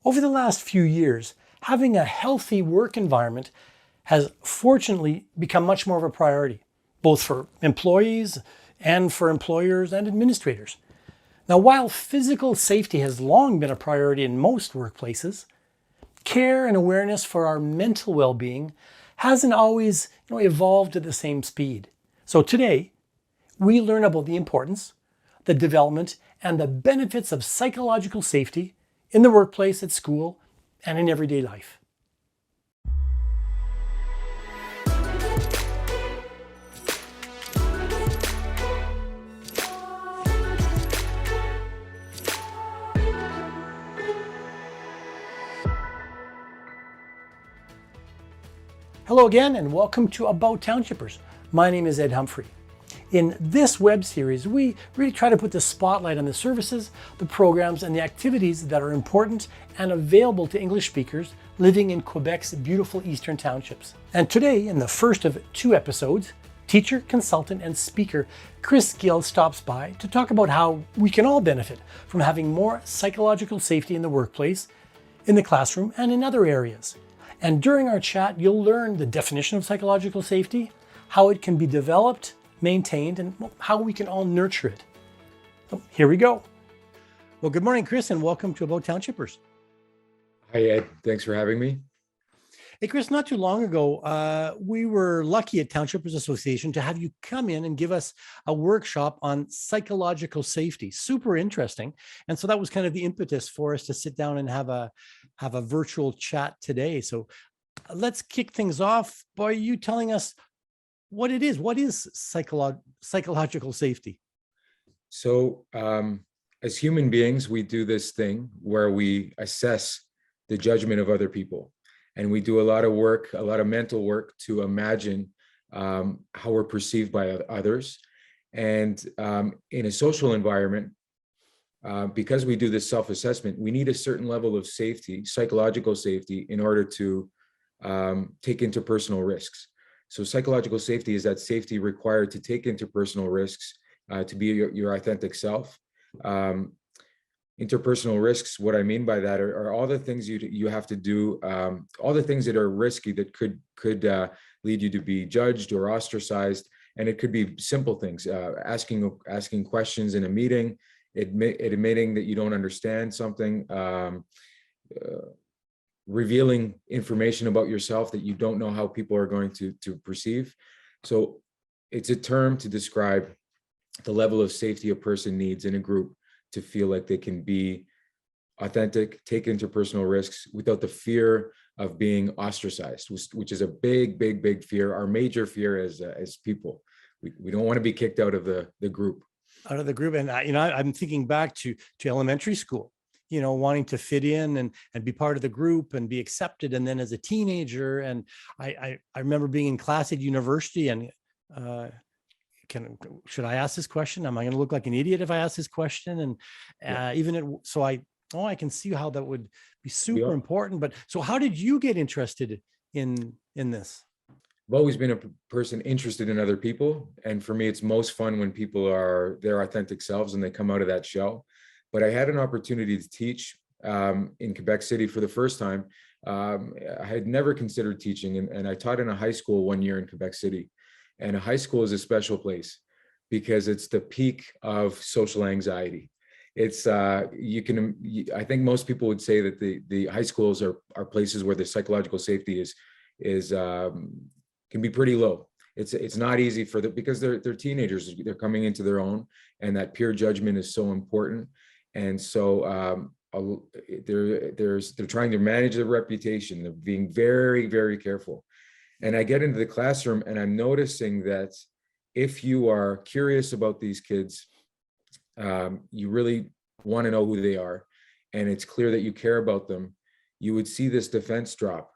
Over the last few years, having a healthy work environment has fortunately become much more of a priority, both for employees and for employers and administrators. Now, while physical safety has long been a priority in most workplaces, care and awareness for our mental well-being hasn't always evolved at the same speed. So today, we learn about the importance, the development, and the benefits of psychological safety in the workplace, at school, and in everyday life. Hello again, and welcome to About Townshippers. My name is Ed Humphrey. In this web series, we really try to put the spotlight on the services, the programs, and the activities that are important and available to English speakers living in Quebec's beautiful Eastern Townships. And today, in the first of two episodes, teacher, consultant, and speaker Chris Gill stops by to talk about how we can all benefit from having more psychological safety in the workplace, in the classroom, and in other areas. And during our chat, you'll learn the definition of psychological safety, how it can be developed, maintained, and how we can all nurture it. So here we go. Well, good morning, Chris, and welcome to About Townshippers. Hi, Ed. Thanks for having me. Hey, Chris, not too long ago, we were lucky at Townshippers Association to have you come in and give us a workshop on psychological safety. Super interesting. And so that was kind of the impetus for us to sit down and have a virtual chat today. So let's kick things off by you telling us what it is. What is psychological safety? So as human beings, we do this thing where we assess the judgment of other people. And we do a lot of work, a lot of mental work to imagine how we're perceived by others. And in a social environment, because we do this self-assessment, we need a certain level of safety, psychological safety, in order to take interpersonal risks. So psychological safety is that safety required to take interpersonal risks, to be your authentic self. Interpersonal risks, what I mean by that are all the things you have to do, all the things that are risky that could lead you to be judged or ostracized. And it could be simple things, asking questions in a meeting, admitting that you don't understand something, revealing information about yourself that you don't know how people are going to perceive. So it's a term to describe the level of safety a person needs in a group to feel like they can be authentic, take interpersonal risks without the fear of being ostracized, which is a big fear, our major fear as people. We don't want to be kicked out of the group. Out of the group. And I'm thinking back to elementary school, wanting to fit in and be part of the group and be accepted. And then as a teenager, and I remember being in class at university and should I ask this question? Am I going to look like an idiot if I ask this question? And I can see how that would be super important. But so how did you get interested in this? I've always been a person interested in other people. And for me, it's most fun when people are their authentic selves and they come out of that shell. But I had an opportunity to teach in Quebec City for the first time. I had never considered teaching, and I taught in a high school 1 year in Quebec City. And a high school is a special place because it's the peak of social anxiety. It's I think most people would say that the high schools are places where the psychological safety is can be pretty low. It's not easy because they're teenagers, they're coming into their own, and that peer judgment is so important. And so they're trying to manage their reputation. They're being very careful. And I get into the classroom and I'm noticing that if you are curious about these kids, you really want to know who they are, and it's clear that you care about them, you would see this defense drop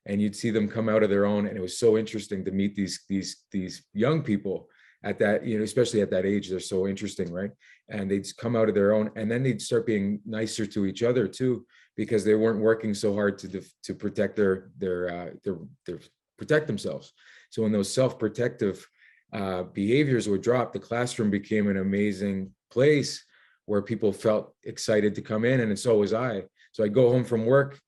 and you'd see them come out of their own. And it was so interesting to meet these young people at that, especially at that age, they're so interesting, right? And they'd come out of their own, and then they'd start being nicer to each other too, because they weren't working so hard to protect protect themselves. So when those self-protective behaviors were dropped, the classroom became an amazing place where people felt excited to come in, and so was I. So I go home from work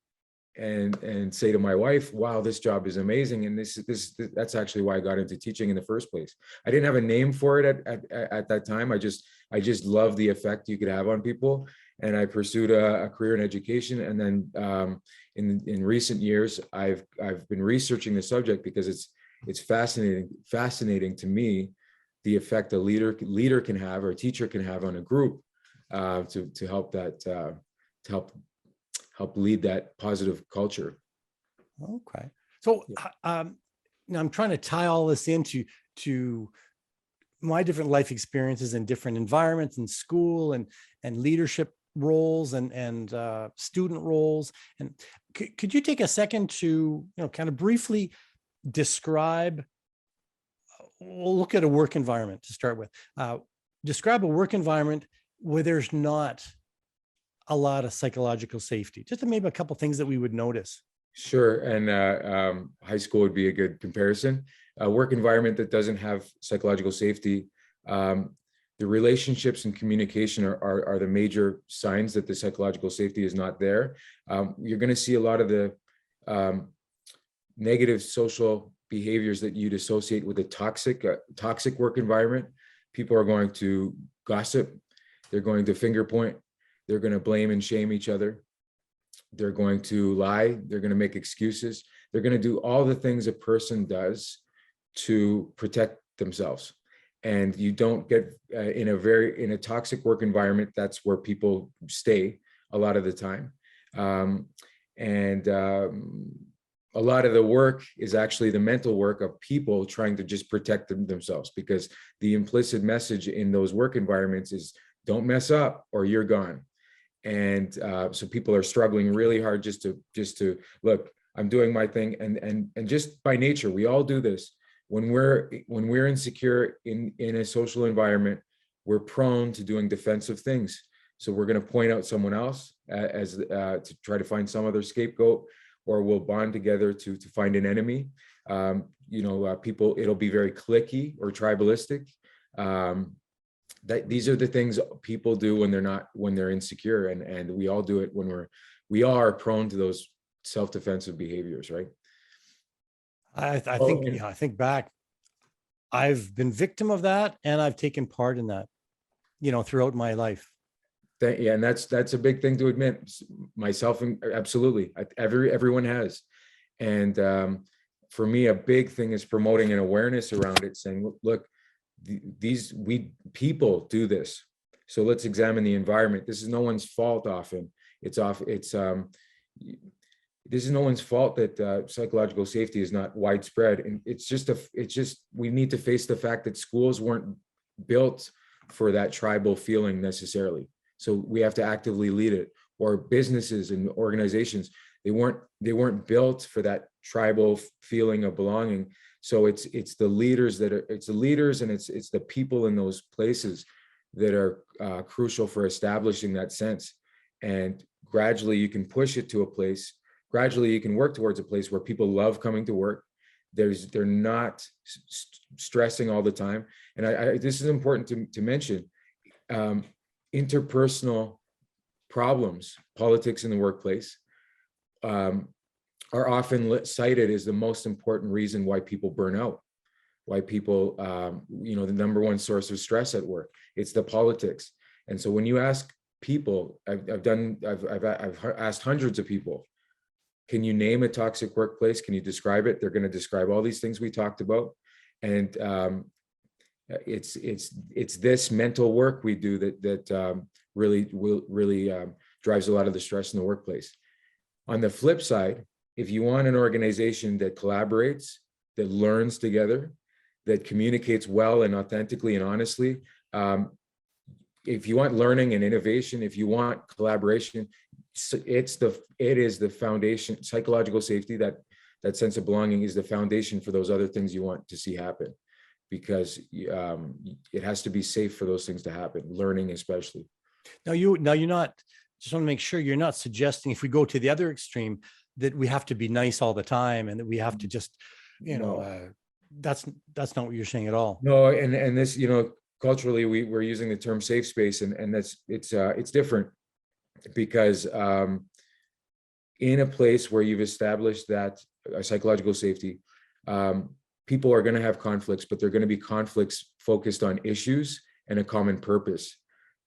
and say to my wife, wow, this job is amazing. And that's actually why I got into teaching in the first place. I didn't have a name for it at that time. I just love the effect you could have on people. And I pursued a career in education. And then in recent years, I've been researching the subject because it's fascinating to me, the effect a leader can have or a teacher can have on a group to help lead that positive culture. Okay. So now I'm trying to tie all this into my different life experiences in different environments in school and leadership roles and student roles. And could you take a second to, kind of briefly describe, we'll look at a work environment to start with. Describe a work environment where there's not a lot of psychological safety, just maybe a couple things that we would notice. Sure. And high school would be a good comparison. A work environment that doesn't have psychological safety, the relationships and communication are the major signs that the psychological safety is not there. You're going to see a lot of the negative social behaviors that you'd associate with a toxic work environment. People are going to gossip. They're going to finger point. They're going to blame and shame each other. They're going to lie. They're going to make excuses. They're going to do all the things a person does to protect themselves. And you don't get in a toxic work environment. That's where people stay a lot of the time. A lot of the work is actually the mental work of people trying to just protect themselves, because the implicit message in those work environments is don't mess up or you're gone. And so people are struggling really hard just to look, I'm doing my thing. And just by nature, we all do this. When we're insecure in a social environment, we're prone to doing defensive things. So we're going to point out someone else as to try to find some other scapegoat, or we'll bond together to find an enemy. People, it'll be very cliquey or tribalistic. These are the things people do when they're insecure, and we all do it when we are prone to those self-defensive behaviors, right? I think back, I've been victim of that, and I've taken part in that, throughout my life. Yeah, and that's a big thing to admit. Myself, absolutely, everyone has. And for me, a big thing is promoting an awareness around it, saying, look, people do this, so let's examine the environment. This is no one's fault. Often this is no one's fault that psychological safety is not widespread, and it's just we need to face the fact that schools weren't built for that tribal feeling necessarily. So we have to actively lead it, or businesses and organizations, they weren't built for that tribal feeling of belonging. So it's the leaders and it's the people in those places that are crucial for establishing that sense. And gradually you can push it to a place. Gradually you can work towards a place where people love coming to work. They're not stressing all the time. And this is important to mention. Interpersonal problems, politics in the workplace, are often cited as the most important reason why people burn out, why people, the number one source of stress at work. It's the politics. And so when you ask people, I've asked hundreds of people, can you name a toxic workplace? Can you describe it? They're going to describe all these things we talked about. And it's this mental work we do that really drives a lot of the stress in the workplace. On the flip side, if you want an organization that collaborates, that learns together, that communicates well and authentically and honestly, if you want learning and innovation, if you want collaboration, it is the foundation. Psychological safety, that sense of belonging, is the foundation for those other things you want to see happen, because it has to be safe for those things to happen, learning especially. Now you're not, just want to make sure you're not suggesting, if we go to the other extreme, that we have to be nice all the time and that we have to just, that's not what you're saying at all. No, and this, culturally we're using the term safe space, and it's different, because in a place where you've established that psychological safety, people are going to have conflicts, but they're going to be conflicts focused on issues and a common purpose.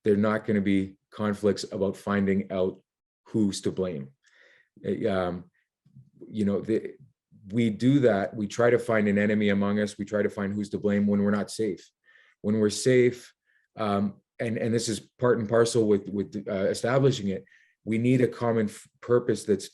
They're not going to be conflicts about finding out who's to blame. We do that. We try to find an enemy among us. We try to find who's to blame when we're not safe. When we're safe, and this is part and parcel with establishing it, we need a common purpose that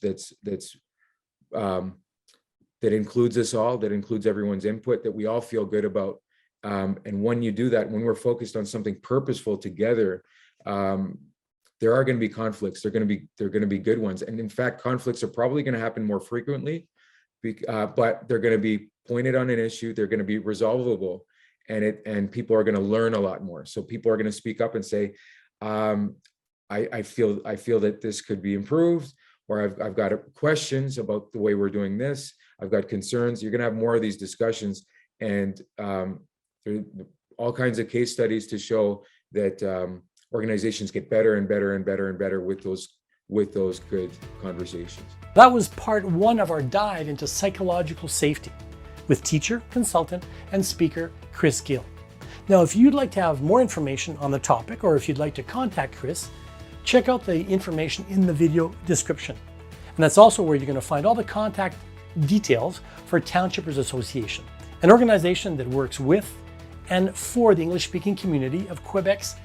includes us all, that includes everyone's input, that we all feel good about. And when you do that, when we're focused on something purposeful together, there are going to be conflicts. They're going to be good ones. And in fact, conflicts are probably going to happen more frequently, but they're going to be pointed on an issue. They're going to be resolvable, and people are going to learn a lot more. So people are going to speak up and say, I feel that this could be improved, or I've got questions about the way we're doing this. I've got concerns. You're going to have more of these discussions, and there are all kinds of case studies to show that organizations get better and better and better and better with those good conversations. That was part one of our dive into psychological safety with teacher, consultant, and speaker Chris Gill. Now, if you'd like to have more information on the topic, or if you'd like to contact Chris, check out the information in the video description. And that's also where you're going to find all the contact details for Townshippers Association, an organization that works with and for the English-speaking community of Quebec's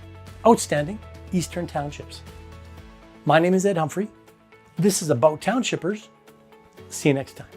outstanding Eastern Townships. My name is Ed Humphrey. This is About Townshippers. See you next time.